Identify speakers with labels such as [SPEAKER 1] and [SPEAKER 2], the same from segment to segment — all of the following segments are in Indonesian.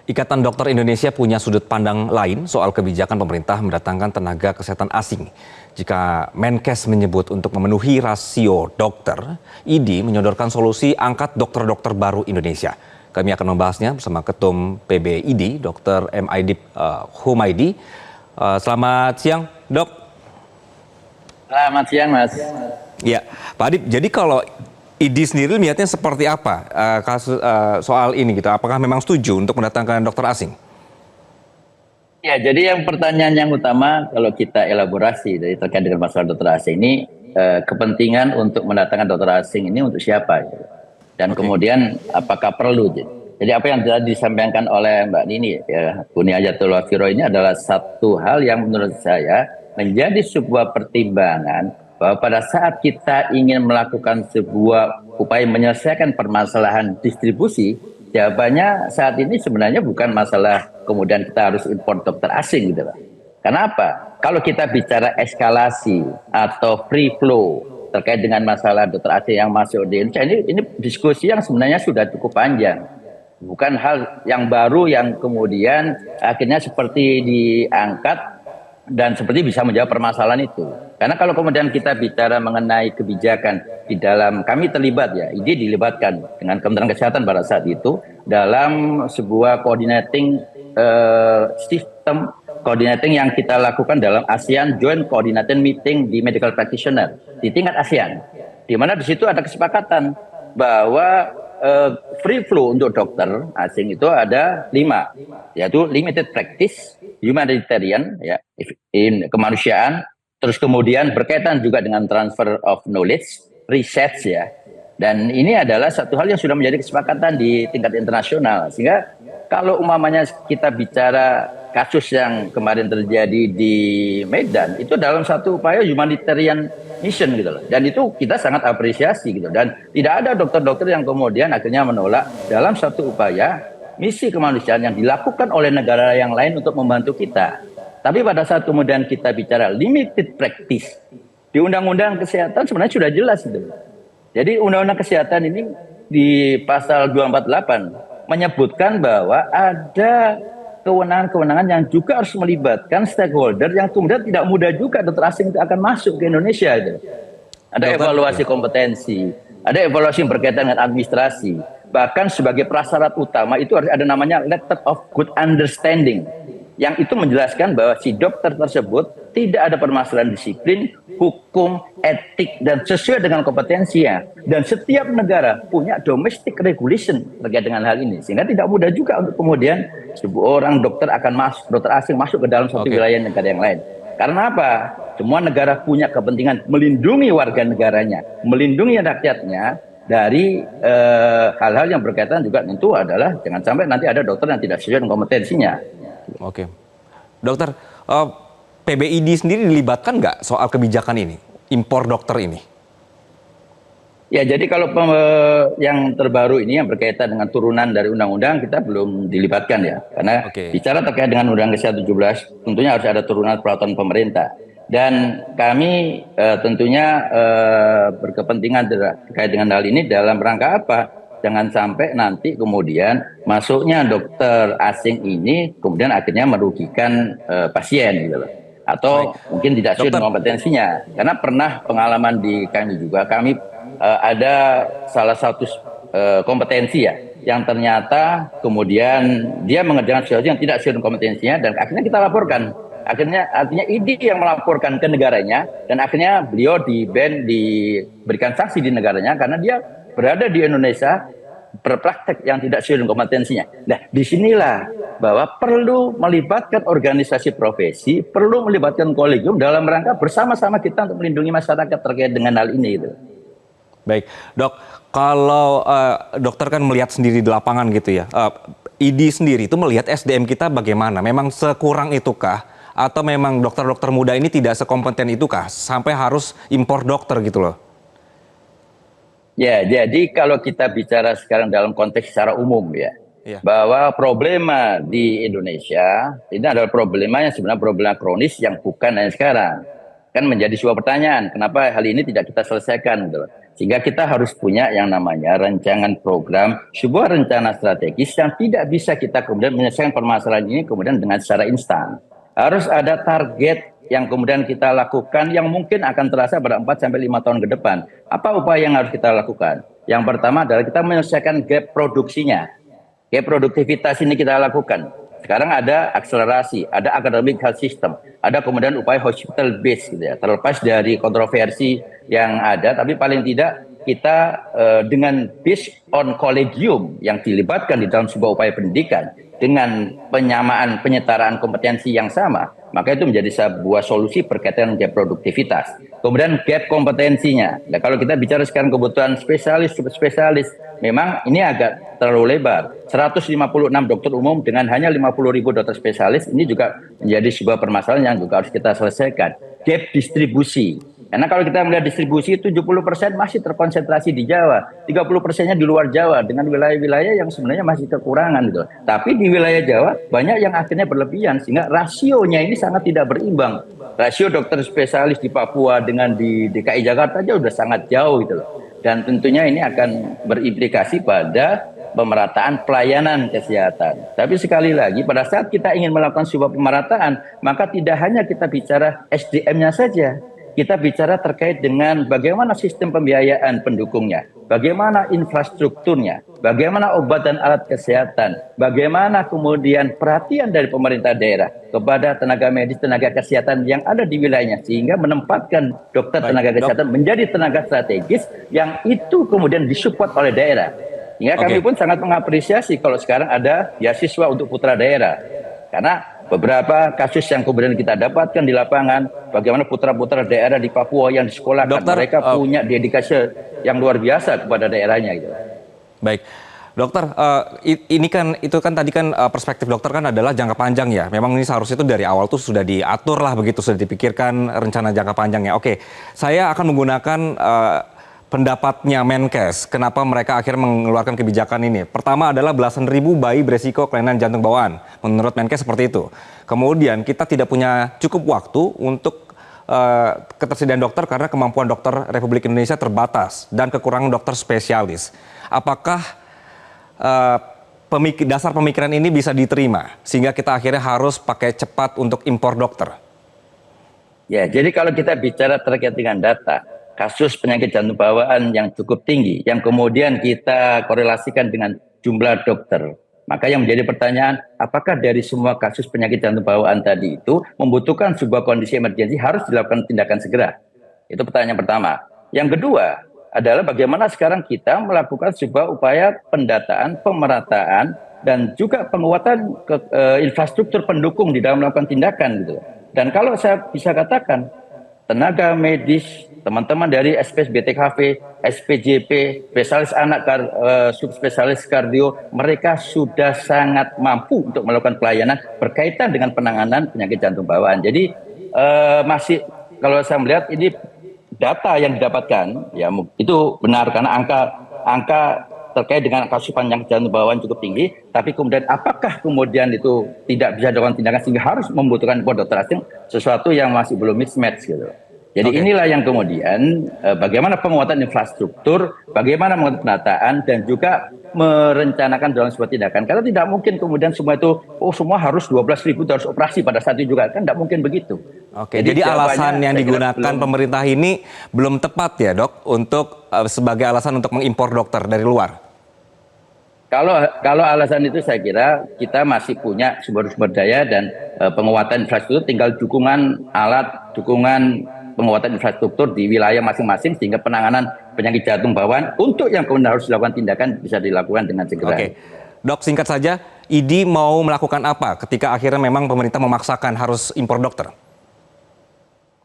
[SPEAKER 1] Ikatan Dokter Indonesia punya sudut pandang lain soal kebijakan pemerintah mendatangkan tenaga kesehatan asing. Jika Menkes menyebut untuk memenuhi rasio dokter, ID menyodorkan solusi angkat dokter-dokter baru Indonesia. Kami akan membahasnya bersama Ketum PBID, Dr. M. Aidip Humaydi. Selamat siang, Dok.
[SPEAKER 2] Selamat siang, Mas.
[SPEAKER 1] Ya, Pak Adip, jadi kalau ID sendiri lihatnya seperti apa kasus soal ini gitu? Apakah memang setuju untuk mendatangkan dokter asing?
[SPEAKER 2] Ya, jadi yang pertanyaan yang utama kalau kita elaborasi dari terkait dengan masalah dokter asing ini, kepentingan untuk mendatangkan dokter asing ini untuk siapa? Gitu. Dan kemudian apakah perlu? Jadi apa yang telah disampaikan oleh Mbak Nini, ya, Buni Ajatullah Firo ini adalah satu hal yang menurut saya menjadi sebuah pertimbangan bahwa pada saat kita ingin melakukan sebuah upaya menyelesaikan permasalahan distribusi, jawabannya saat ini sebenarnya bukan masalah kemudian kita harus impor dokter asing gitu, Pak. Kenapa? Kalau kita bicara eskalasi atau free flow terkait dengan masalah dokter asing yang masuk di Indonesia, ini diskusi yang sebenarnya sudah cukup panjang. Bukan hal yang baru yang kemudian akhirnya seperti diangkat dan seperti bisa menjawab permasalahan itu. Karena kalau kemudian kita bicara mengenai kebijakan di dalam, kami terlibat ya, ID dilibatkan dengan Kementerian Kesehatan pada saat itu dalam sebuah coordinating sistem coordinating yang kita lakukan dalam ASEAN Joint Coordinating Meeting di Medical Practitioner di tingkat ASEAN, di mana di situ ada kesepakatan bahwa free flow untuk dokter asing itu ada 5, yaitu limited practice, humanitarian, ya, kemanusiaan, terus kemudian berkaitan juga dengan transfer of knowledge, research, ya. Dan ini adalah satu hal yang sudah menjadi kesepakatan di tingkat internasional. Sehingga kalau umpamanya kita bicara kasus yang kemarin terjadi di Medan, itu dalam satu upaya humanitarian mission gitu loh. Dan itu kita sangat apresiasi gitu. Dan tidak ada dokter-dokter yang kemudian akhirnya menolak dalam satu upaya misi kemanusiaan yang dilakukan oleh negara yang lain untuk membantu kita. Tapi pada saat kemudian kita bicara limited practice, di Undang-Undang Kesehatan sebenarnya sudah jelas gitu. Jadi Undang-Undang Kesehatan ini di pasal 248 menyebutkan bahwa ada kewenangan-kewenangan yang juga harus melibatkan stakeholder yang kemudian tidak mudah juga dokter asing itu akan masuk ke Indonesia. Gitu. Ada evaluasi kompetensi, ada evaluasi yang berkaitan dengan administrasi. Bahkan sebagai prasyarat utama itu harus ada namanya letter of good understanding. Yang itu menjelaskan bahwa si dokter tersebut tidak ada permasalahan disiplin, hukum, etik, dan sesuai dengan kompetensinya. Dan setiap negara punya domestic regulation terkait dengan hal ini. Sehingga tidak mudah juga untuk kemudian sebuah orang dokter akan masuk, dokter asing masuk ke dalam satu wilayah negara yang lain. Karena apa? Semua negara punya kepentingan melindungi warga negaranya, melindungi rakyatnya dari hal-hal yang berkaitan juga tentu adalah jangan sampai nanti ada dokter yang tidak sesuai dengan kompetensinya.
[SPEAKER 1] Oke, dokter, PBID sendiri dilibatkan nggak soal kebijakan ini, impor dokter ini?
[SPEAKER 2] Ya, jadi kalau yang terbaru ini yang berkaitan dengan turunan dari undang-undang kita belum dilibatkan ya, karena bicara terkait dengan Undang-Undang Kesehatan 17 tentunya harus ada turunan peraturan pemerintah. Dan kami tentunya berkepentingan terkait dengan hal ini dalam rangka apa? Jangan sampai nanti kemudian masuknya dokter asing ini kemudian akhirnya merugikan pasien gitu loh. Atau mungkin tidak sesuai dengan kompetensinya. Karena pernah pengalaman di kami juga, kami ada salah satu kompetensi ya, yang ternyata kemudian dia mengerjakan sesuatu yang tidak sesuai dengan kompetensinya dan akhirnya kita laporkan. Artinya ID yang melaporkan ke negaranya dan akhirnya beliau diberikan sanksi di negaranya karena dia berada di Indonesia berpraktek yang tidak sesuai dengan kompetensinya. Nah, disinilah bahwa perlu melibatkan organisasi profesi, perlu melibatkan kolegium dalam rangka bersama-sama kita untuk melindungi masyarakat terkait dengan hal ini. Gitu.
[SPEAKER 1] Baik, dok, kalau dokter kan melihat sendiri di lapangan gitu ya, ID sendiri itu melihat SDM kita bagaimana? Memang sekurang itukah? Atau memang dokter-dokter muda ini tidak sekompeten itukah? Sampai harus impor dokter gitu loh?
[SPEAKER 2] Ya, jadi kalau kita bicara sekarang dalam konteks secara umum ya, bahwa problema di Indonesia ini adalah problema yang sebenarnya problema kronis yang bukan hanya sekarang. Kan menjadi sebuah pertanyaan, kenapa hal ini tidak kita selesaikan gitu. Sehingga kita harus punya yang namanya rancangan program, sebuah rencana strategis yang tidak bisa kita kemudian menyelesaikan permasalahan ini kemudian dengan secara instan. Harus ada target yang kemudian kita lakukan yang mungkin akan terasa pada 4 sampai 5 tahun ke depan. Apa upaya yang harus kita lakukan? Yang pertama adalah kita menyelesaikan gap produksinya. Gap produktivitas ini kita lakukan. Sekarang ada akselerasi, ada academic health system, ada kemudian upaya hospital base gitu ya. Terlepas dari kontroversi yang ada, tapi paling tidak kita dengan based on kolegium yang dilibatkan di dalam sebuah upaya pendidikan dengan penyamaan penyetaraan kompetensi yang sama, maka itu menjadi sebuah solusi berkaitan dengan gap produktivitas. Kemudian gap kompetensinya. Nah, kalau kita bicara sekarang kebutuhan spesialis, subspesialis, memang ini agak terlalu lebar. 156 dokter umum dengan hanya 50.000 dokter spesialis, ini juga menjadi sebuah permasalahan yang juga harus kita selesaikan. Gap distribusi. Karena kalau kita melihat distribusi, 70% masih terkonsentrasi di Jawa, 30%-nya di luar Jawa, dengan wilayah-wilayah yang sebenarnya masih kekurangan gitu. Tapi di wilayah Jawa, banyak yang akhirnya berlebihan, sehingga rasionya ini sangat tidak berimbang. Rasio dokter spesialis di Papua dengan di DKI Jakarta aja udah sangat jauh gitu loh. Dan tentunya ini akan berimplikasi pada pemerataan pelayanan kesehatan. Tapi sekali lagi, pada saat kita ingin melakukan sebuah pemerataan, maka tidak hanya kita bicara SDM-nya saja. Kita bicara terkait dengan bagaimana sistem pembiayaan pendukungnya, bagaimana infrastrukturnya, bagaimana obat dan alat kesehatan, bagaimana kemudian perhatian dari pemerintah daerah kepada tenaga medis, tenaga kesehatan yang ada di wilayahnya, sehingga menempatkan dokter tenaga kesehatan menjadi tenaga strategis yang itu kemudian disupport oleh daerah. Sehingga kami pun sangat mengapresiasi kalau sekarang ada beasiswa untuk putra daerah. Karena beberapa kasus yang kemudian kita dapatkan di lapangan, bagaimana putra-putra daerah di Papua yang disekolahkan, mereka punya dedikasi yang luar biasa kepada daerahnya gitu.
[SPEAKER 1] Baik, dokter, ini kan itu kan tadi kan perspektif dokter kan adalah jangka panjang ya. Memang ini seharusnya itu dari awal tuh sudah diatur lah begitu, sudah dipikirkan rencana jangka panjangnya. Oke, saya akan menggunakan pendapatnya Menkes, kenapa mereka akhirnya mengeluarkan kebijakan ini. Pertama adalah belasan ribu bayi beresiko kelainan jantung bawaan. Menurut Menkes seperti itu. Kemudian kita tidak punya cukup waktu untuk ketersediaan dokter karena kemampuan dokter Republik Indonesia terbatas dan kekurangan dokter spesialis. Apakah dasar pemikiran ini bisa diterima sehingga kita akhirnya harus pakai cepat untuk impor dokter?
[SPEAKER 2] Ya, jadi kalau kita bicara terkait dengan data, kasus penyakit jantung bawaan yang cukup tinggi, yang kemudian kita korelasikan dengan jumlah dokter. Maka yang menjadi pertanyaan, apakah dari semua kasus penyakit jantung bawaan tadi itu membutuhkan sebuah kondisi emergensi harus dilakukan tindakan segera? Itu pertanyaan pertama. Yang kedua adalah bagaimana sekarang kita melakukan sebuah upaya pendataan, pemerataan, dan juga penguatan infrastruktur pendukung di dalam melakukan tindakan gitu. Dan kalau saya bisa katakan, tenaga medis, teman-teman dari SPS BTKV, SPJP, spesialis anak, subspesialis kardio, mereka sudah sangat mampu untuk melakukan pelayanan berkaitan dengan penanganan penyakit jantung bawaan. Jadi masih kalau saya melihat ini data yang didapatkan ya itu benar karena angka terkait dengan kasus penyakit jantung bawaan cukup tinggi, tapi kemudian apakah kemudian itu tidak bisa dilakukan tindakan sehingga harus membutuhkan dokter asing, sesuatu yang masih belum mismatch gitu. Jadi inilah yang kemudian bagaimana penguatan infrastruktur, bagaimana menguatan penataan, dan juga merencanakan dalam sebuah tindakan. Karena tidak mungkin kemudian semua itu, semua harus 12.000 harus operasi pada saat itu juga. Kan tidak mungkin begitu.
[SPEAKER 1] Oke, jadi alasan yang digunakan pemerintah ini belum tepat ya dok, untuk sebagai alasan untuk mengimpor dokter dari luar?
[SPEAKER 2] Kalau alasan itu saya kira kita masih punya sumber daya dan penguatan infrastruktur, tinggal dukungan alat, dukungan penguatan infrastruktur di wilayah masing-masing sehingga penanganan penyakit jantung bawaan untuk yang kemudian harus dilakukan tindakan bisa dilakukan dengan segera.
[SPEAKER 1] Oke, dok singkat saja, IDI mau melakukan apa ketika akhirnya memang pemerintah memaksakan harus impor dokter?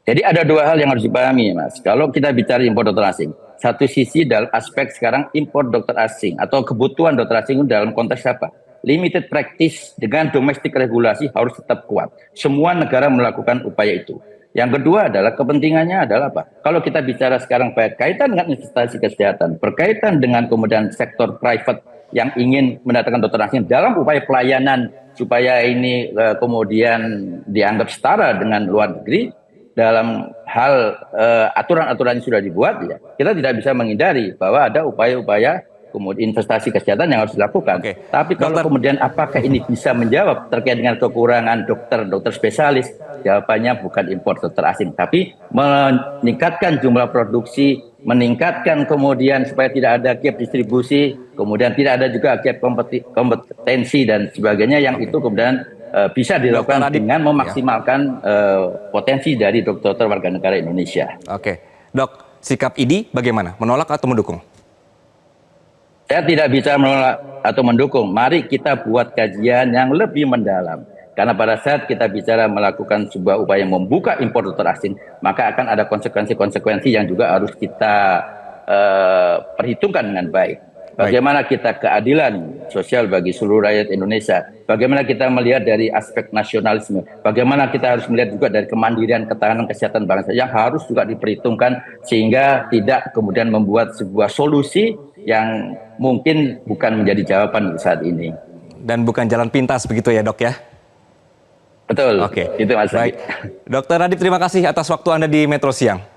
[SPEAKER 2] Jadi ada dua hal yang harus dipahami Mas. Kalau kita bicara impor dokter asing, satu sisi dalam aspek sekarang impor dokter asing atau kebutuhan dokter asing dalam konteks apa? Limited practice dengan domestic regulasi harus tetap kuat. Semua negara melakukan upaya itu. Yang kedua adalah kepentingannya adalah apa? Kalau kita bicara sekarang berkaitan dengan investasi kesehatan, berkaitan dengan kemudian sektor private yang ingin mendatangkan dokter asing dalam upaya pelayanan supaya ini kemudian dianggap setara dengan luar negeri dalam hal aturan-aturan yang sudah dibuat, ya kita tidak bisa menghindari bahwa ada upaya-upaya kemudian investasi kesehatan yang harus dilakukan.
[SPEAKER 1] Oke.
[SPEAKER 2] Tapi kalau
[SPEAKER 1] Dokter.
[SPEAKER 2] kemudian apakah ini bisa menjawab terkait dengan kekurangan dokter spesialis, jawabannya bukan impor dokter asing, tapi meningkatkan jumlah produksi, meningkatkan kemudian supaya tidak ada gap distribusi, kemudian tidak ada juga gap kompetensi dan sebagainya yang itu kemudian bisa dilakukan
[SPEAKER 1] Dr. Adib,
[SPEAKER 2] dengan memaksimalkan potensi dari dokter warga negara Indonesia.
[SPEAKER 1] Oke, Dok, sikap IDI bagaimana? Menolak atau mendukung?
[SPEAKER 2] Saya tidak bisa menolak atau mendukung. Mari kita buat kajian yang lebih mendalam. Karena pada saat kita bicara melakukan sebuah upaya membuka impor dokter asing, maka akan ada konsekuensi-konsekuensi yang juga harus kita perhitungkan dengan baik. Bagaimana kita keadilan sosial bagi seluruh rakyat Indonesia. Bagaimana kita melihat dari aspek nasionalisme. Bagaimana kita harus melihat juga dari kemandirian ketahanan kesehatan bangsa yang harus juga diperhitungkan sehingga tidak kemudian membuat sebuah solusi yang mungkin bukan menjadi jawaban saat ini.
[SPEAKER 1] Dan bukan jalan pintas begitu ya, Dok ya?
[SPEAKER 2] Betul.
[SPEAKER 1] Oke.
[SPEAKER 2] Itu Mas.
[SPEAKER 1] Baik. Dokter Adib, terima kasih atas waktu Anda di Metro Siang.